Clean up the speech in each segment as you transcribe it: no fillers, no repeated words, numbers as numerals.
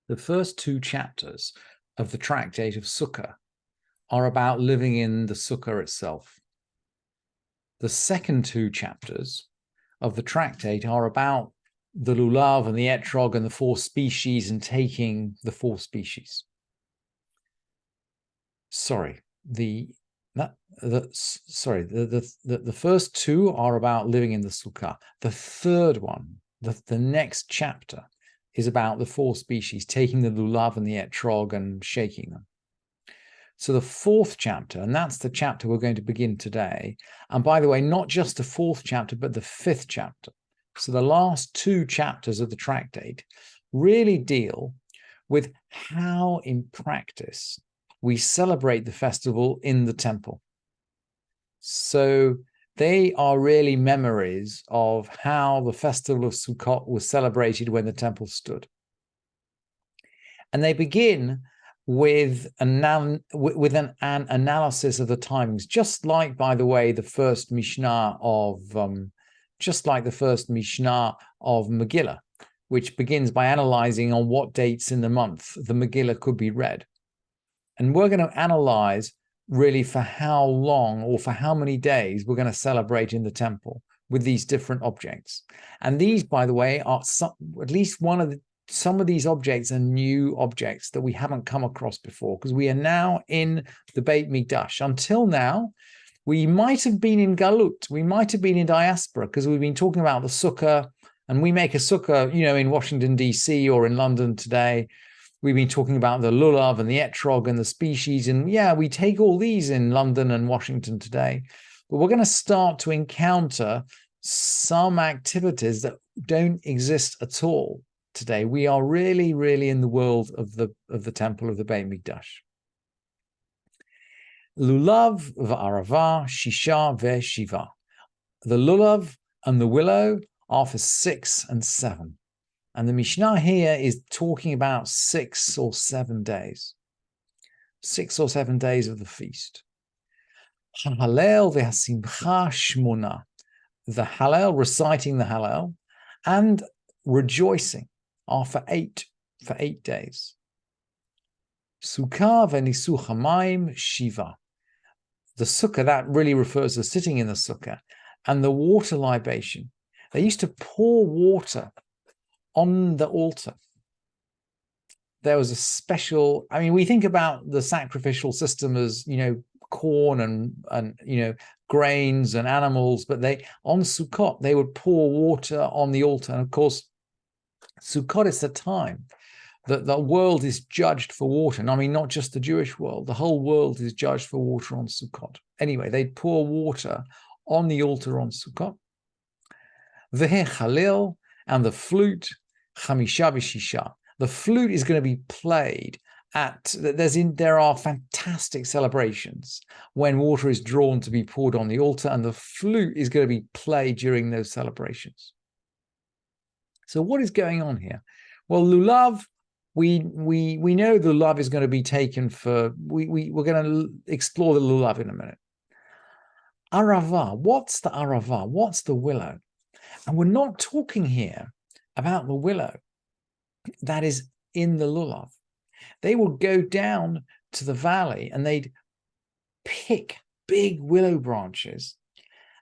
The first two chapters of the tractate of Sukkah are about living in the Sukkah itself. The second two chapters of the tractate are about the lulav and the etrog and the four species and taking the four species. The first two are about living in the Sukkah. The third one, the next chapter, is about the four species, taking the lulav and the etrog and shaking them. So the fourth chapter, and that's the chapter we're going to begin today. And by the way, not just the fourth chapter, but the fifth chapter. So the last two chapters of the tractate really deal with how, in practice, we celebrate the festival in the temple. So they are really memories of how the festival of Sukkot was celebrated when the temple stood. And they begin with an analysis of the timings, just like, by the way, the first Mishnah of Megillah, which begins by analyzing on what dates in the month the Megillah could be read. And we're going to analyze really for how long or for how many days we're going to celebrate in the temple with these different objects. And these, by the way, are some of these objects are new objects that we haven't come across before, because we are now in the Beit Mikdash. Until now, we might have been in Galut, we might have been in diaspora, because we've been talking about the Sukkah, and we make a Sukkah, in Washington, D.C. or in London today. We've been talking about the lulav and the etrog and the species, and we take all these in London and Washington today. But we're going to start to encounter some activities that don't exist at all today. We are really, really in the world of the temple of the Beit Mikdash. Lulav v'arava, shisha ve'shiva. The lulav and the willow are for 6 and 7. And the Mishnah here is talking about 6 or 7 days. 6 or 7 days of the feast. Hallel v'hasimcha shmona. The Hallel, reciting the Hallel, and rejoicing are for 8 days. Sukkah v'nisu hamayim shiva. The Sukkah, that really refers to sitting in the Sukkah, and the water libation. They used to pour water on the altar. There was a special, we think about the sacrificial system as, corn and grains and animals, but on Sukkot, they would pour water on the altar. And of course, Sukkot is the time that the world is judged for water. And not just the Jewish world, the whole world is judged for water on Sukkot. Anyway, they'd pour water on the altar on Sukkot. V'he chalil, and the flute, chamisha v'shisha. The flute is going to be played there are fantastic celebrations when water is drawn to be poured on the altar, and the flute is going to be played during those celebrations. So what is going on here? Well, lulav, we know the lulav is going to be taken for, we're going to explore the lulav in a minute. Arava, what's the arava? What's the willow? And we're not talking here about the willow that is in the lulav. They would go down to the valley and they'd pick big willow branches,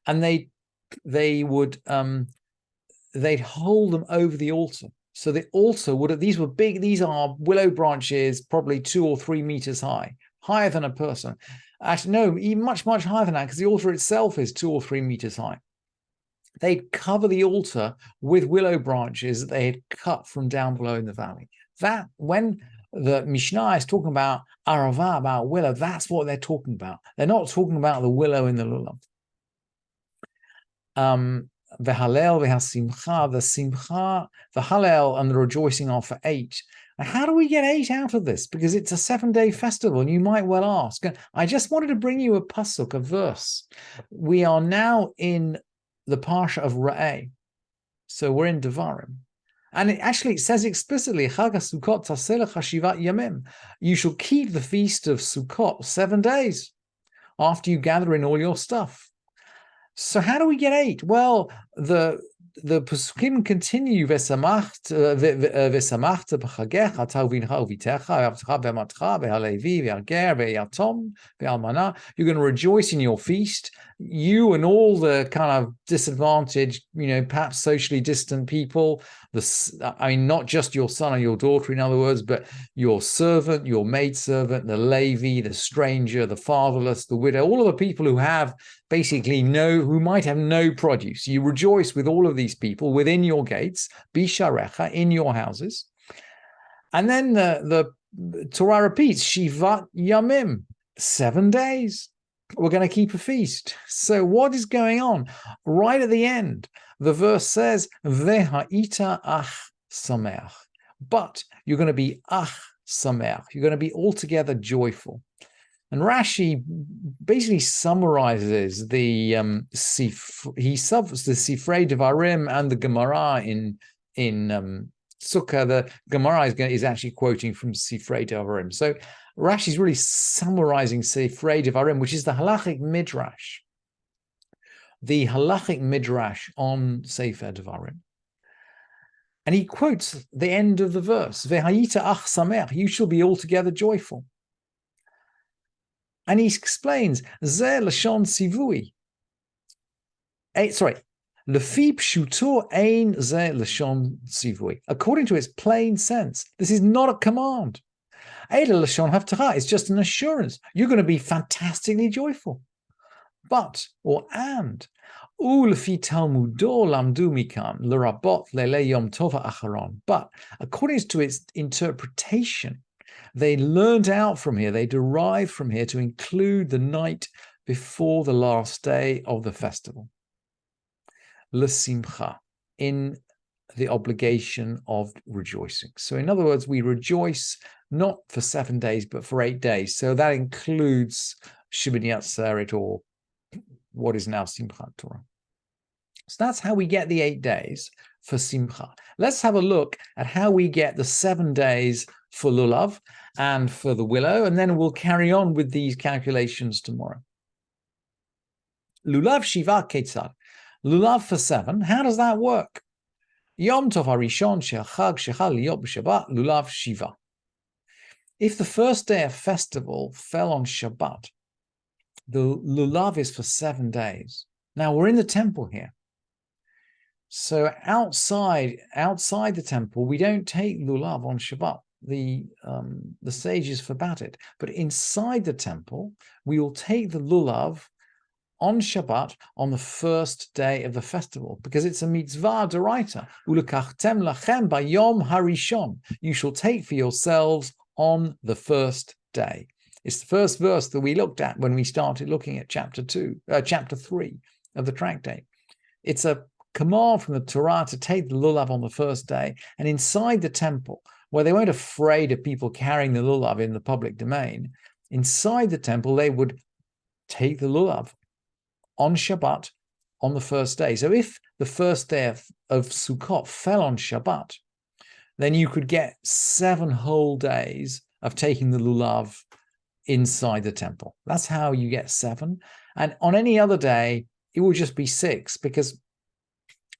and they'd hold them over the altar. So the altar these are willow branches, probably 2 or 3 meters high, higher than a person. Actually, no, even much, much higher than that, because the altar itself is 2 or 3 meters high. They'd cover the altar with willow branches that they had cut from down below in the valley. That, when the Mishnah is talking about arava, about willow, that's what they're talking about. They're not talking about the willow in the lulav. The Hallel, the Simcha, the Hallel and the rejoicing are for 8. Now, how do we get 8 out of this? Because it's a 7-day festival, and you might well ask. I just wanted to bring you a pasuk, a verse. We are now in the Parsha of Ra'eh. So we're in Devarim. And it says explicitly, Chag HaSukkot taseh lecha shivat yamim. You shall keep the feast of Sukkot 7 days after you gather in all your stuff. So how do we get 8? Well, the the Pesukim continue, Vesamachta b'chagecha ta'uvincha uvitecha ve'avtecha ve'matcha ve'halevi ve'ager ve'yatom ve'almana. You're going to rejoice in your feast, you and all the kind of disadvantaged, perhaps socially distant people. Not just your son or your daughter, in other words, but your servant, your maidservant, the Levi, the stranger, the fatherless, the widow, all of the people who have basically who might have no produce. You rejoice with all of these people within your gates, bisharecha, in your houses. And then the Torah repeats, Shivat Yamim, 7 days. We're going to keep a feast. So what is going on? Right at the end, the verse says, Ve'ha'ita ach sameach. But you're going to be ach sameach. You're going to be altogether joyful. And Rashi basically summarizes the Sifrei Devarim and the Gemara in Sukkah. The Gemara is actually quoting from Sifrei Devarim. So Rashi is really summarizing Sifrei Devarim, which is the halachic midrash. The halachic midrash on Sefer Devarim. And he quotes the end of the verse, Ve'hayita ach sameach, you shall be altogether joyful. And he explains, Ze lashon sivui. Lefi pshuto ein ze lashon sivui. According to its plain sense, this is not a command. Eila lashon haftarah, it's just an assurance. You're going to be fantastically joyful. But, and, lefi talmudo lamdu mikam l'rabot lele yom tova acharon. But, according to its interpretation, they learned out from here, they derived from here to include the night before the last day of the festival. L'simcha, in the obligation of rejoicing. So in other words, we rejoice not for 7 days, but for 8 days. So that includes Shibini Atzeret, or what is now Simchat Torah. So that's how we get the 8 days for Simcha. Let's have a look at how we get the 7 days for Lulav and for the willow, and then we'll carry on with these calculations tomorrow. Lulav Shiva Ketzad. Lulav for 7, how does that work? Yom Tov Harishon She'achag Shechal Liyot B'Shabbat Lulav Shiva. If the first day of festival fell on Shabbat, the Lulav is for 7 days. Now we're in the temple here. So outside the temple, we don't take Lulav on Shabbat. The sages forbade it. But inside the temple, we will take the Lulav on Shabbat on the first day of the festival, because it's a mitzvah d'oraita. Ulekachtem lachem bayom harishon. You shall take for yourselves on the first day. It's the first verse that we looked at when we started looking at chapter 3 of the tractate. It's a command from the Torah to take the lulav on the first day, and inside the temple, where they weren't afraid of people carrying the lulav in the public domain, inside the temple they would take the lulav on Shabbat on the first day. So if the first day of Sukkot fell on Shabbat, then you could get 7 whole days of taking the lulav inside the temple. That's how you get 7. And on any other day, it would just be 6, because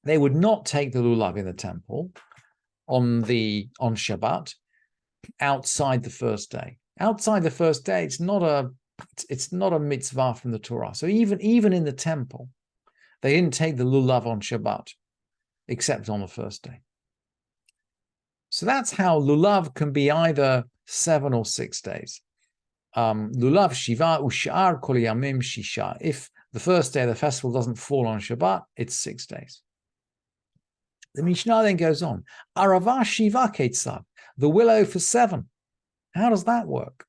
they would not take the lulav in the temple on Shabbat outside the first day. Outside the first day, it's not a mitzvah from the Torah. So even in the temple, they didn't take the lulav on Shabbat, except on the first day. So that's how lulav can be either 7 or 6 days. Lulav shiva u'shar kol yamim shisha. If the first day of the festival doesn't fall on Shabbat, it's 6 days. The Mishnah then goes on. Arava shiva ketzad, the willow for 7. How does that work?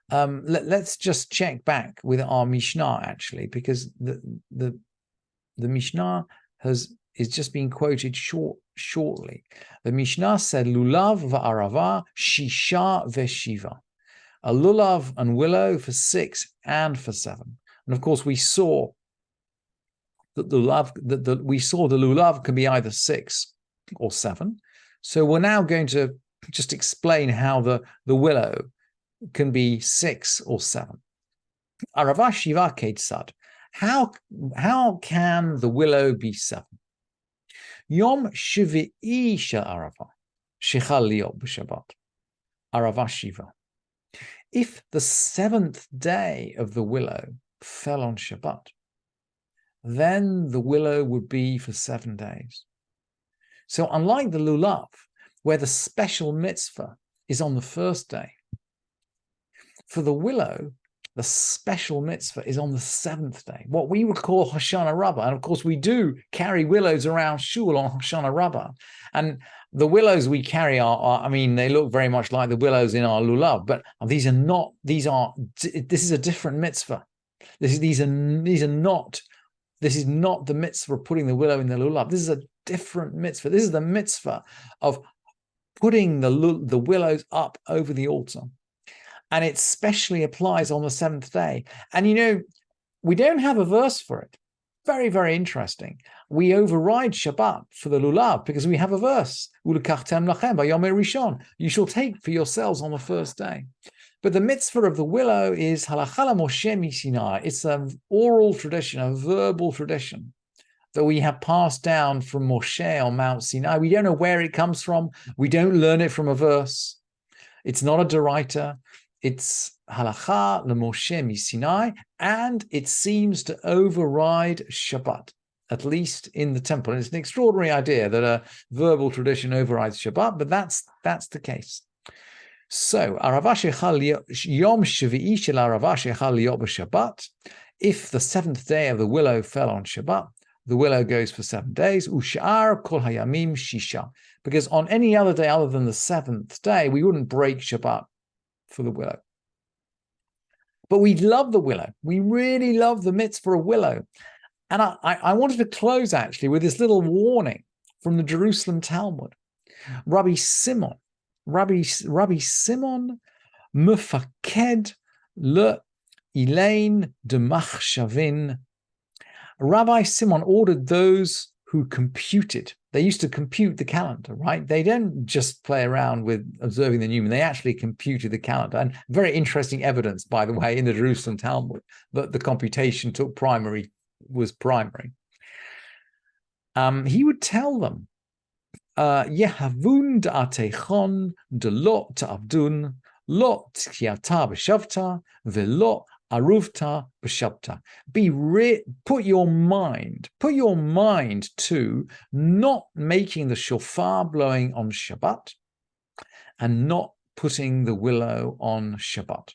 Let's just check back with our Mishnah, actually, because the Mishnah is just being quoted shortly. The Mishnah said, Lulav va'arava shisha veshiva. A lulav and willow for 6 and for 7. And of course, we saw that the lulav can be either 6 or 7. So we're now going to just explain how the willow can be 6 or 7. Arava shiva ketzad. How can the willow be 7? Yom Shvi'i Shel Arava, Shechal Liot B'Shabbat, Arava Shiva. If the 7th day of the willow fell on Shabbat, then the willow would be for 7 days. So unlike the lulav, where the special mitzvah is on the 1st day, for the willow, the special mitzvah is on the 7th day, what we would call Hoshana Rabbah. And of course, we do carry willows around shul on Hoshana Rabbah. And the willows we carry I mean, they look very much like the willows in our lulav, but this is a different mitzvah. This is not the mitzvah of putting the willow in the lulav. This is a different mitzvah. This is the mitzvah of putting the willows up over the altar. And it specially applies on the 7th day. And we don't have a verse for it. Very, very interesting. We override Shabbat for the lulav because we have a verse. You shall take for yourselves on the 1st day. But the mitzvah of the willow is halakha Moshe miSinai. It's an oral tradition, a verbal tradition that we have passed down from Moshe on Mount Sinai. We don't know where it comes from. We don't learn it from a verse. It's not a deraita. It's halakha Moshe miSinai, and it seems to override Shabbat, at least in the temple. And it's an extraordinary idea that a verbal tradition overrides Shabbat, but that's the case. So, Yom Shvi'i Shel Arava Shechal Liot B'Shabbat. If the 7th day of the willow fell on Shabbat, the willow goes for 7 days. U'shar kol hayamim shisha. Because on any other day other than the 7th day, we wouldn't break Shabbat for the willow. But we love the willow. We really love the mitzvah of willow. And I wanted to close actually with this little warning from the Jerusalem Talmud. Rabbi Simon mefaked le Ilain de Machshavin. Rabbi Simon ordered those who computed. They used to compute the calendar, right? They don't just play around with observing the new moon. They actually computed the calendar. And very interesting evidence, by the way, in the Jerusalem Talmud that the computation was primary. He would tell them, Yehavun da'atechon de lo ta'avdun, lo t'kiata b'shavta, ve'lo aruvta b'shabta. Put your mind to not making the shofar blowing on Shabbat and not putting the willow on Shabbat.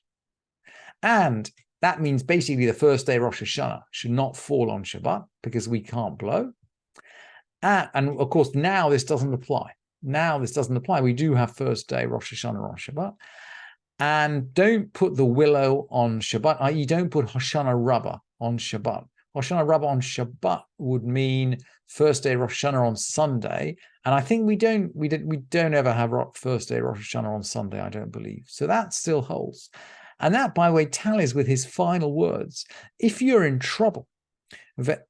And that means basically the 1st day of Rosh Hashanah should not fall on Shabbat because we can't blow. And of course, now this doesn't apply. We do have 1st day Rosh Hashanah on Shabbat. And don't put the willow on Shabbat, i.e. don't put Hoshana Rabbah on Shabbat. Hoshana Rabbah on Shabbat would mean 1st day Rosh Hashanah on Sunday. And I think we don't ever have 1st day Rosh Hashanah on Sunday, I don't believe. So that still holds. And that, by the way, tallies with his final words. If you're in trouble, if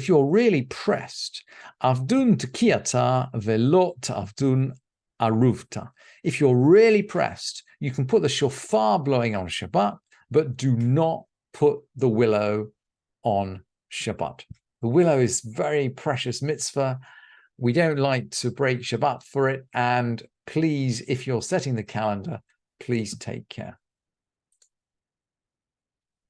you're really pressed, avdun t'kiyata velo ta'avdun aruvta. If you're really pressed, you can put the shofar blowing on Shabbat, but do not put the willow on Shabbat. The willow is very precious mitzvah. We don't like to break Shabbat for it. And please, if you're setting the calendar, please take care.